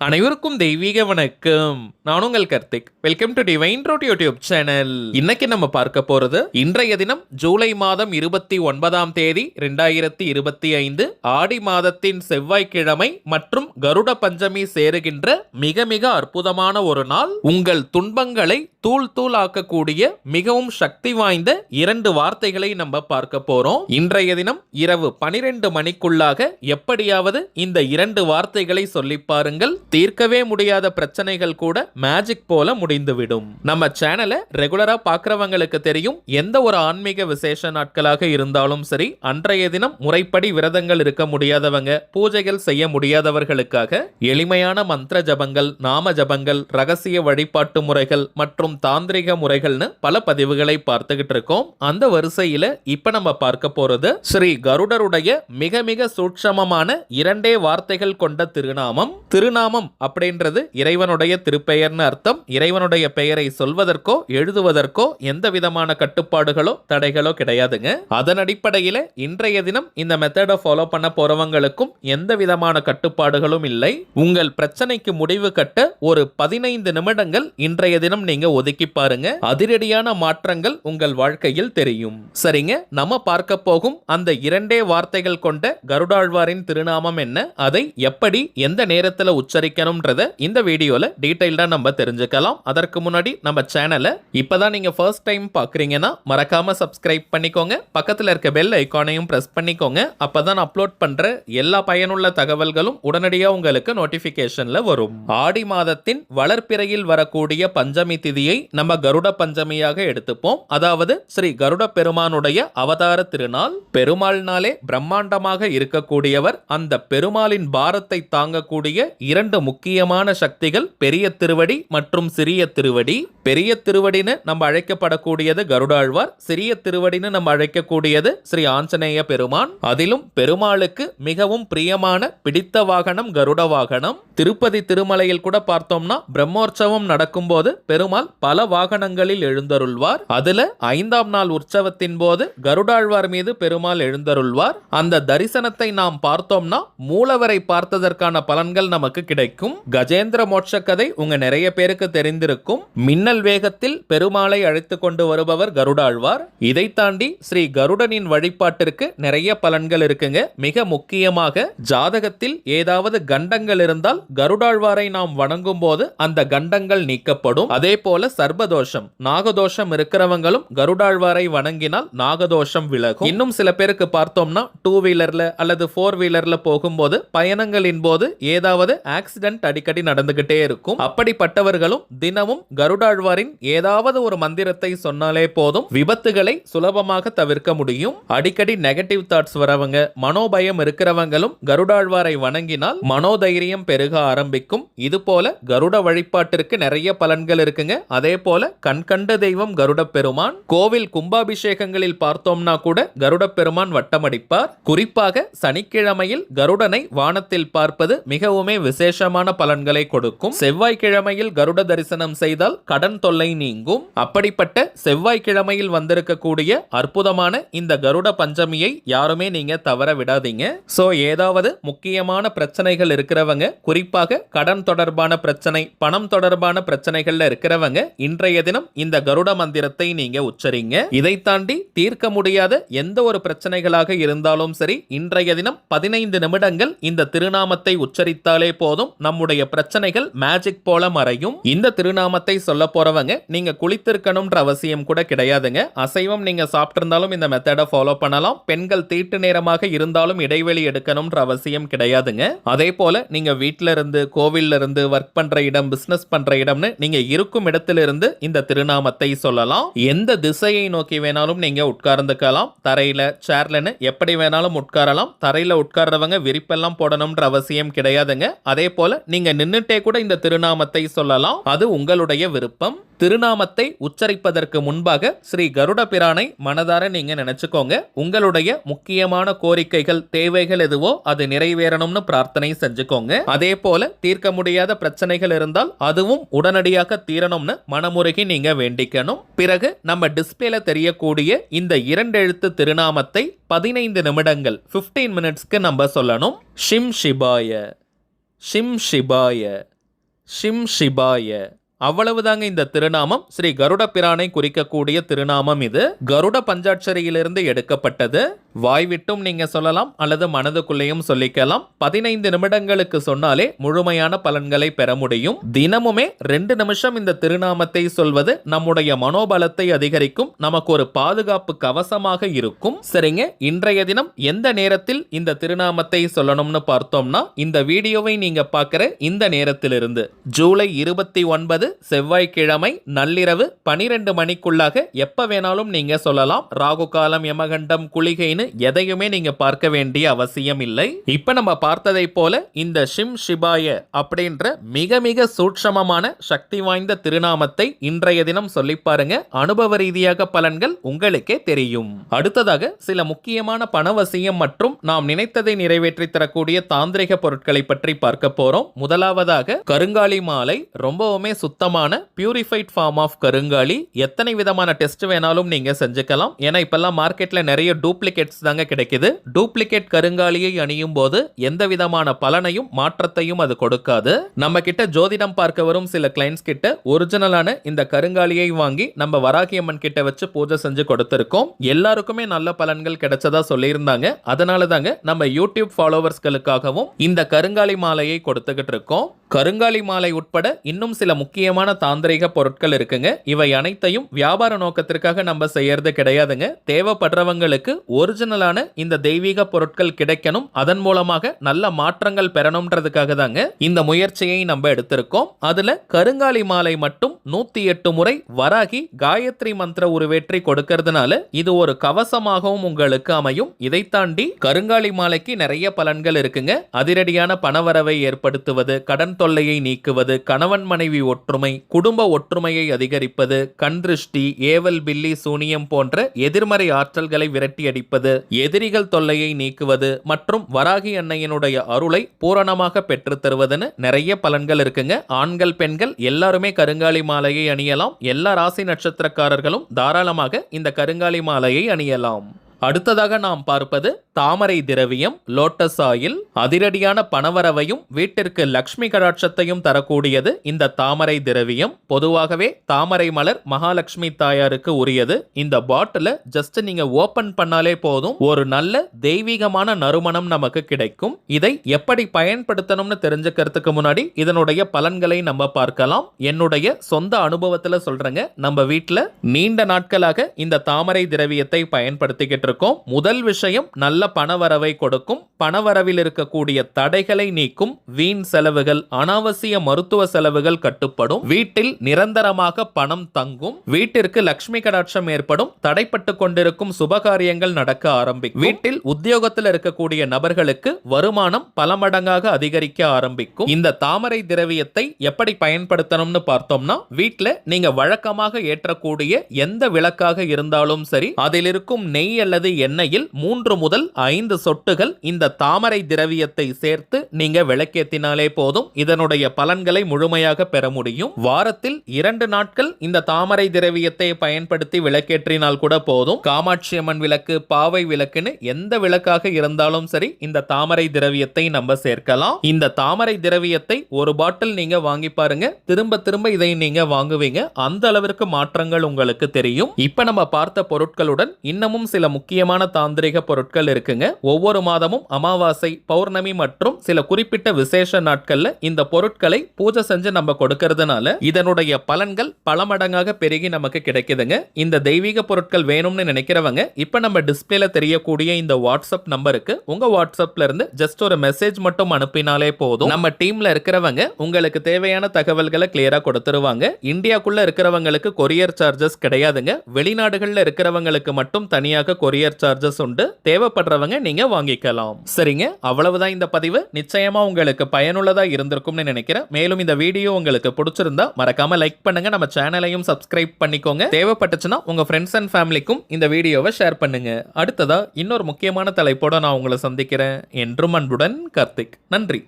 அனைவருக்கும் தெய்வீக வணக்கம். நான் உங்கள் Karthik. Welcome to divine road YouTube channel. இன்னைக்கு நம்ம பார்க்க போறது இன்றைய தினம் ஜூலை மாதம் 29ஆம் தேதி 2025 ஆடி மாதத்தின் செவ்வாய்க்கிழமை மற்றும் கருட பஞ்சமி சேருகின்ற மிக மிக அற்புதமான ஒரு நாள். உங்கள் துன்பங்களை தூள் தூள் ஆக்கக்கூடிய மிகவும் சக்தி வாய்ந்த 2 வார்த்தைகளை நம்ம பார்க்க போறோம். இன்றைய தினம் இரவு 12 மணிக்குள்ளாக எப்படியாவது இந்த 2 வார்த்தைகளை சொல்லி பாருங்கள். தீர்க்கவே முடியாத பிரச்சனைகள் கூட மேஜிக் போல முடிந்துவிடும். நம்ம சேனலை ரெகுலரா பார்க்கறவங்களுக்கு தெரியும், எந்த ஒரு ஆன்மீக விசேஷ நாட்களாக இருந்தாலும் சரி, அன்றைய தினம் முறைப்படி விரதங்கள் இருக்க முடியாதவங்க, பூஜைகள் செய்ய முடியாதவர்களுக்காக எளிமையான மந்திர ஜபங்கள், நாம ஜபங்கள், ரகசிய வழிபாட்டு முறைகள் மற்றும் தாந்திரிக முறைகள்னு பல பதிவுகளை பார்த்துக்கிட்டு இருக்கோம். அந்த வரிசையில இப்ப நம்ம பார்க்க போறது ஸ்ரீ கருடருடைய மிக மிக சூட்சமமான 2 வார்த்தைகள் கொண்ட திருநாமம் அப்படின்றது இறைவனுடைய திருப்பெயர்னு அர்த்தம். இறைவனுடைய பெயரை சொல்வதற்கோ எழுதுவதற்கோ எந்த விதமான கட்டுப்பாடுகளோ தடைகளோ கிடையாதுங்க. அதன் அடிப்படையில இன்றைய தினம் இந்த மெத்தடை ஃபாலோ பண்ண போறவங்களுக்கும் எந்த விதமான கட்டுப்பாடுகளும் இல்லை. உங்கள் பிரச்சனைக்கு முடிவு கட்ட ஒரு 15 நிமிடங்கள் இன்றைய தினம் நீங்க ஒதுக்கி பாருங்க. அதிரடியான மாற்றங்கள் உங்கள் வாழ்க்கையில் தெரியும். சரிங்க, நம்ம பார்க்க போகும் அந்த 2 வார்த்தைகள் கொண்ட கருடாழ்வாரின் திருநாமம் என்ன, அதை எப்படி எந்த நேரத்தில் உச்சரிக்கணும்ன்றத இந்த வீடியோல டீடைல்டா நம்ம தெரிஞ்சுக்கலாம். அதற்கு முன்னாடி நம்ம சேனலை இப்பதான் நீங்க ஃபர்ஸ்ட் டைம் பாக்குறீங்கன்னா மறக்காம சப்ஸ்கிரைப் பண்ணிக்கோங்க. பக்கத்துல இருக்க பெல் ஐகானையும் பிரஸ் பண்ணிக்கோங்க. அப்பதான் அப்லோட் பண்ற எல்லா பயனுள்ள தகவல்களும் உடனடியாக உங்களுக்கு நோட்டிபிகேஷன்ல வரும். ஆடி மாதத்தின் வளர்ப்பிறையில் வரக்கூடிய பஞ்சமி திதியை நம்ம கருட பஞ்சமியாக எடுத்துப்போம். அதாவது ஸ்ரீ கருட பெருமானுடைய அவதார திருநாள். பெருமாள்னாலே பிரம்மாண்டமாக இருக்கக்கூடியவர். அந்த பெருமாளின் பாரத்தை தாங்கக்கூடிய 2 முக்கியமான சக்திகள் பெரிய திருவடி மற்றும் சிறிய திருவடி. பெரிய திருவடின்னு நம்ம அழைக்கப்படக்கூடியது கருடாழ்வார், சிறிய திருவடின்னு நம்ம அழைக்கக்கூடியது ஸ்ரீ ஆஞ்சநேய பெருமான். அதிலும் பெருமாளுக்கு மிகவும் பிரியமான பிடித்த வாகனம் கருட வாகனம். திருப்பதி திருமலையில் கூட பார்த்தோம்னா பிரம்மோற்சவம் நடக்கும் போது பெருமாள் பல வாகனங்களில் எழுந்தருள்வார். அதுல 5ஆம் நாள் உற்சவத்தின் போது கருடாழ்வார் மீது பெருமாள் எழுந்தருள்வார். அந்த தரிசனத்தை நாம் பார்த்தோம்னா மூலவரை பார்த்ததற்கான பலன்கள் நமக்கு கிடைக்கும். கஜேந்திர மோட்ச கதை உங்க நிறைய பேருக்கு தெரிந்திருக்கும். மின்னல் வேகத்தில் பெருமாளை அழைத்து கொண்டு வருபவர் கருடாழ்வார். இதை தாண்டி ஸ்ரீ கருடனின் வழிபாட்டிற்கு நிறைய பலன்கள் இருக்குங்க. மிக முக்கியமாக ஜாதகத்தில் ஏதாவது கண்டங்கள் இருந்தால் கருடாழ்வாரை நாம் வணங்கும் போது அந்த கண்டங்கள் நீக்கப்படும். அதே போல சர்பதோஷம், நாகதோஷம் இருக்கிறவங்களும் கருடாழ்வாரை வணங்கினால் நாகதோஷம் விலகும். இன்னும் சில பேருக்கு பார்த்தோம்னா 2 வீலர்ல அல்லது 4 வீலர்ல போகும்போது பயணங்களின் போது ஏதாவது ஆக்சிடென்ட் அடிக்கடி நடந்துகிட்டே இருக்கும். அப்படிப்பட்டவர்களும் தினமும் கருடாழ்வாரின் ஏதாவது ஒரு மந்திரத்தை சொன்னாலே போதும், விபத்துகளை சுலபமாக தவிர்க்க முடியும். அடிக்கடி நெகட்டிவ் தாட்ஸ் வரவங்க, மனோபயம் இருக்கிறவங்களும் கருடாழ்வாரை வணங்கினால் மனோதைரியம் பெருக ஆரம்பிக்கும். இது போல கருட வழிபாட்டிற்கு நிறைய பலன்கள் இருக்குங்க. அதே போல கண்கண்ட தெய்வம் கருட பெருமான். கோவில் கும்பாபிஷேகங்களில் பார்த்தோம்னா கூட கருட பெருமான் வட்டமடிப்பார். குறிப்பாக சனிக்கிழமையில் கருடனை வானத்தில் பார்ப்பது மிகவுமே விசேஷமான பலன்களை கொடுக்கும். செவ்வாய்க்கிழமையில் கருட தரிசனம் செய்தால் கடன் தொல்லை நீங்கும். அப்படிப்பட்ட செவ்வாய்க்கிழமையில் வந்திருக்கக்கூடிய அற்புதமான இந்த கருட பஞ்சமியை யாருமே நீங்க தவற விடாதீங்க. சோ ஏதாவது முக்கியமான பிரச்சனைகள் இருக்கிறவங்க, குறிப்பாக கடன் தொடர்பான பிரச்சனை, பணம் தொடர்பான பிரச்சனைகள்ல இருக்கிறவங்க இன்றைய தினம் இந்த கருட மந்திரத்தை நீங்க உச்சரிங்க. இதை தாண்டி தீர்க்க முடியாத எந்த ஒரு பிரச்சனைகளாக இருந்தாலும் சரி, இன்றைய தினம் 15 நிமிடங்கள் இந்த திருநாமத்தை உச்சரித்தாலே போதும், நம்முடைய பிரச்சனைகள் மேஜிக் போல மறையும். இந்த திருநாமத்தை சொல்ல போறவங்க நீங்க குளித்திருக்கணும்ன்ற அவசியம் கூட கிடையாதுங்க. அசைவம் நீங்க சாப்பிட்டிருந்தாலும் இந்த மெத்தடை ஃபாலோ பண்ணலாம். பெண்கள் தீட்டு நேரமாக இருந்தாலும் இடைவெளி எடுக்கணும்ன்ற அவசியம் கிடையாதுங்க. அதே போல நீங்க வீட்டில இருந்து, கோவில்ல இருந்து, ஒர்க் பண்ற இடம், பிசினஸ் பண்ற இடம்னு நீங்க இருக்கும் இடத்திலிருந்து இந்த திருநாமத்தை சொல்லலாம். எந்த திசையை நோக்கி வேணாலும் நீங்க உட்கார்ந்துக்கலாம். தரையில, சேர்லன்னு எப்படி வேணாலும் உட்காரலாம். தரையில உட்கார்றவங்க விரிப்பெல்லாம் போடணும்ன்ற அவசியம் கிடையாதுங்க. அதே போல நீங்க நின்னுட்டே கூட இந்த திருநாமத்தை சொல்லலாம். அது உங்களுடைய விருப்பம். திருநாமத்தை உச்சரிப்பதற்கு முன்பாக ஸ்ரீ கருட பிரானை மனதார நீங்க நினைச்சுக்கோங்க. உங்களுடைய முக்கியமான கோரிக்கைகள், தேவைகள் எதுவோ அது நிறைவேறணும்னு பிரார்த்தனை செஞ்சுக்கோங்க. அதே போல தீர்க்க முடியாத பிரச்சனைகள் இருந்தால் அதுவும் உடனடியாக தீரணும்னு மனமுருகி நீங்க வேண்டிக்கணும். பிறகு நம்ம டிஸ்பிளேல தெரியக்கூடிய இந்த 2 எழுத்து திருநாமத்தை 15 நிமிடங்கள் 15 மினிட்ஸ்க்கு நம்ம சொல்லணும். ஷிம் சிபாய. ஷிம் ஷிபாய, ஷிம் ஷிபாய. அவ்வளவுதாங்க இந்த திருநாமம். ஸ்ரீ கருட பிரானை குறிக்கக்கூடிய திருநாமம் இது. கருட பஞ்சாட்சரியிலிருந்து எடுக்கப்பட்டது. வாய்விட்டும் நீங்க சொல்லலாம் அல்லது மனதுக்குள்ளேயும் சொல்லிக்கலாம். 15 நிமிடங்களுக்கு சொன்னாலே முழுமையான பலன்களை பெற முடியும். தினமுமே 2 நிமிஷம் இந்த திருநாமத்தை சொல்வது நம்முடைய மனோபலத்தை அதிகரிக்கும். நமக்கு ஒரு பாதுகாப்பு கவசமாக இருக்கும். சரிங்க, இன்றைய தினம் எந்த நேரத்தில் இந்த திருநாமத்தை சொல்லணும்னு பார்த்தோம்னா, இந்த வீடியோவை நீங்க பார்க்கிற இந்த நேரத்திலிருந்து ஜூலை 29 செவ்வாய்க்கிழமை நள்ளிரவு 12 மணிக்குள்ளாக எப்ப வேணாலும் நீங்க சொல்லலாம். ராகு காலம், யமகண்டம், குளிகைன்னு எதையுமே நீங்க பார்க்க வேண்டிய அவசியம் இல்லை. இப்ப நம்ம பார்த்ததை போல இந்த ஷிம் ஷிபாய அப்படின்ற மிக மிக சூட்சமமான சக்தி வாய்ந்த திருநாமத்தை இன்றைய தினம் சொல்லி பாருங்க. அனுபவ ரீதியாக பலன்கள் உங்களுக்கே தெரியும். அடுத்ததாக சில முக்கியமான பணவசியம் மற்றும் நாம் நினைத்ததை நிறைவேற்றி தரக்கூடிய தாந்திரிக பொருட்களை பற்றி பார்க்க போறோம். முதலாவதாக கருங்காலி மாலை. ரொம்பவுமே சுத்தமான பியூரிஃபைட் ஃபார்ம் ஆஃப் கருங்காலி. எத்தனை விதமான டெஸ்ட் வேணாலும் நீங்க செஞ்சுக்கலாம். ஏன்னா இப்பெல்லாம் மார்க்கெட்ல நிறைய டூப்ளிகேட்ஸ் தாங்க கிடைக்குது. டூப்ளிகேட் கருங்காலியை அணியும் போது எந்த விதமான பலனையும் மாற்றத்தையும் அது கொடுக்காது. நம்ம கிட்ட ஜோதிடம் பார்க்க வரும் சில கிளைண்ட்ஸ் கிட்ட ஒரிஜினலான இந்த கருங்காலியை வாங்கி நம்ம வராகியம்மன் கிட்ட வச்சு பூஜை செஞ்சு கொடுத்திருக்கோம். எல்லாருக்குமே நல்ல பலன்கள் கிடைச்சதா சொல்லியிருந்தாங்க. அதனால தாங்க நம்ம யூடியூப் ஃபாலோவர்ஸ்களுக்காகவும் இந்த கருங்காலி மாலையை கொடுத்துக்கிட்டு இருக்கோம். கருங்காலி மாலை உட்பட இன்னும் சில முக்கியமான தாந்திரிக பொருட்கள் இருக்குங்க. இவை அனைத்தையும் வியாபார நோக்கத்திற்காக நம்ம செய்யறது கிடையாதுங்க. தேவைப்படுறவங்களுக்கு ஒரிஜினலான இந்த தெய்வீக பொருட்கள் கிடைக்கணும், அதன் மூலமாக நல்ல மாற்றங்கள் பெறணும்ன்றதுக்காக தாங்க இந்த முயற்சியை நம்ம எடுத்திருக்கோம். அதுல கருங்காலி மாலை மட்டும் 108 முறை வராகி காயத்ரி மந்திர உருவேற்றி கொடுக்கறதுனால இது ஒரு கவசமாகவும் உங்களுக்கு அமையும். இதை தாண்டி கருங்காலி மாலைக்கு நிறைய பலன்கள் இருக்குங்க. அதிரடியான பணவரவை ஏற்படுத்துவது, கடன் தொல்லையை நீக்குவது, கணவன் மனைவி ஒற்றுமை, குடும்ப ஒற்றுமையை அதிகரிப்பது, கண் திருஷ்டி, ஏவல், பில்லி, சூனியம் போன்ற எதிர்மறை ஆற்றல்களை விரட்டி அடிப்பது, எதிரிகள் தொல்லையை நீக்குவது மற்றும் வராகி அன்னையினுடைய அருளை பூரணமாக பெற்று தருவதுன்னு நிறைய பலன்கள் இருக்குங்க. ஆண்கள் பெண்கள் எல்லாருமே கருங்காலி மாலையை அணியலாம். எல்லா ராசி நட்சத்திரக்காரர்களும் தாராளமாக இந்த கருங்காலி மாலையை அணியலாம். அடுத்ததாக நாம் பார்ப்பது தாமரை திரவியம், லோட்டஸ் ஆயில். அதிரடியான பணவரவையும் வீட்டிற்கு லக்ஷ்மி கடாட்சத்தையும் தரக்கூடியது இந்த தாமரை திரவியம். பொதுவாகவே தாமரை மலர் மகாலட்சுமி தாயாருக்கு உரியது. இந்த பாட்டில ஜஸ்ட் நீங்க ஓபன் பண்ணாலே போதும், ஒரு நல்ல தெய்வீகமான நறுமணம் நமக்கு கிடைக்கும். இதை எப்படி பயன்படுத்தணும்னு தெரிஞ்சுக்கிறதுக்கு முன்னாடி இதனுடைய பலன்களை நம்ம பார்க்கலாம். என்னுடைய சொந்த அனுபவத்துல சொல்றேங்க. நம்ம வீட்டுல நீண்ட நாட்களாக இந்த தாமரை திரவியத்தை பயன்படுத்திக்கிட்டு இருக்கோம். முதல் விஷயம், நல்ல பணவரவை கொடுக்கும். பணவரவில் இருக்கக்கூடிய தடைகளை நீக்கும். வீண் செலவுகள், அனாவசிய மருத்துவ செலவுகள் கட்டுப்படும். வீட்டில் நிரந்தரமாக பணம் தங்கும். வீட்டிற்கு லட்சுமி கடாட்சம் ஏற்படும். தடைப்பட்டு கொண்டிருக்கும் சுபகாரியங்கள் நடக்க ஆரம்பிக்கும். வீட்டில் உத்தியோகத்தில் இருக்கக்கூடிய நபர்களுக்கு வருமானம் பல மடங்காக அதிகரிக்க ஆரம்பிக்கும். இந்த தாமரை திரவியத்தை எப்படி பயன்படுத்தணும்னு பார்த்தோம்னா, வீட்டில் நீங்க வழக்கமாக ஏற்றக்கூடிய எந்த விளக்காக இருந்தாலும் சரி, அதில் இருக்கும் நெய் அல்லது எண்ணெயில் 3 முதல் 5 சொட்டுகள் இந்த தாமரை திரவியத்தை சேர்த்து நீங்க விளக்கேற்றினாலே போதும். இதனுடைய பலன்களை முழுமையாக பெற முடியும். வாரத்தில் 2 நாட்கள் இந்த தாமரை திரவியத்தை பயன்படுத்தி விளக்கேற்றினால் கூட போதும். காமாட்சி அம்மன் விளக்கு, பாவை விளக்குன்னு எந்த விளக்காக இருந்தாலும் சரி, இந்த தாமரை திரவியத்தை நம்ம சேர்க்கலாம். இந்த தாமரை திரவியத்தை ஒரு பாட்டில் நீங்க வாங்கி பாருங்க. திரும்ப திரும்ப இதை நீங்க வாங்குவீங்க. அந்த அளவிற்கு மாற்றங்கள் உங்களுக்கு தெரியும். இப்ப நம்ம பார்த்த பொருட்களுடன் இன்னமும் சில முக்கியமான தாந்திரிக பொருட்கள் இருக்குங்க. ஒவ்வொரு மாதமும் அமாவாசை, பௌர்ணமி மற்றும் சில குறிப்பிட்ட விசேஷ நாட்கள்ல இந்த பொருட்களை பூஜை செஞ்சு நம்ம கொடுக்கறதுனால இதனுடைய பலன்கள் பல மடங்காக பெருகி நமக்கு கிடைக்குதுங்க. இந்த தெய்வீக பொருட்கள் வேணும்னு நினைக்கிறவங்க இப்ப நம்ம டிஸ்பிளேல தெரியக்கூடிய இந்த வாட்ஸ்அப் நம்பருக்கு உங்க வாட்ஸ்அப்ல இருந்து ஜஸ்ட் ஒரு மெசேஜ் மட்டும் அனுப்பினாலே போதும். நம்ம டீம்ல இருக்கிறவங்க உங்களுக்கு தேவையான தகவல்களை கிளியரா கொடுத்துருவாங்க. இந்தியாக்குள்ள இருக்கிறவங்களுக்கு கொரியர் சார்ஜஸ் கிடையாதுங்க. வெளிநாடுகள்ல இருக்கிறவங்களுக்கு மட்டும் தனியாக கொரியர் சார்ஜஸ் உண்டு. தேவைப்படுறவங்க நீங்க வாங்கிக்கலாம். சரிங்க, அவ்வளவுதான் இந்த பதிவு. நிச்சயமா உங்களுக்கு பயனுள்ளதா இருந்திருக்கும்னு நினைக்கிறேன். மேலும் இந்த வீடியோ உங்களுக்கு பிடிச்சிருந்தா மறக்காம லைக் பண்ணுங்க. நம்ம சேனலையும் சப்ஸ்கிரைப் பண்ணிக்கோங்க. தேவைப்பட்டுச்சுன்னா உங்க ஃப்ரெண்ட்ஸ் அண்ட் ஃபேமிலிக்கும் இந்த வீடியோவை ஷேர் பண்ணுங்க. அடுத்ததா இன்னொரு முக்கியமான தலைப்போட நான் உங்களை சந்திக்கிறேன். என்றும் அன்புடன் கார்த்திக். நன்றி.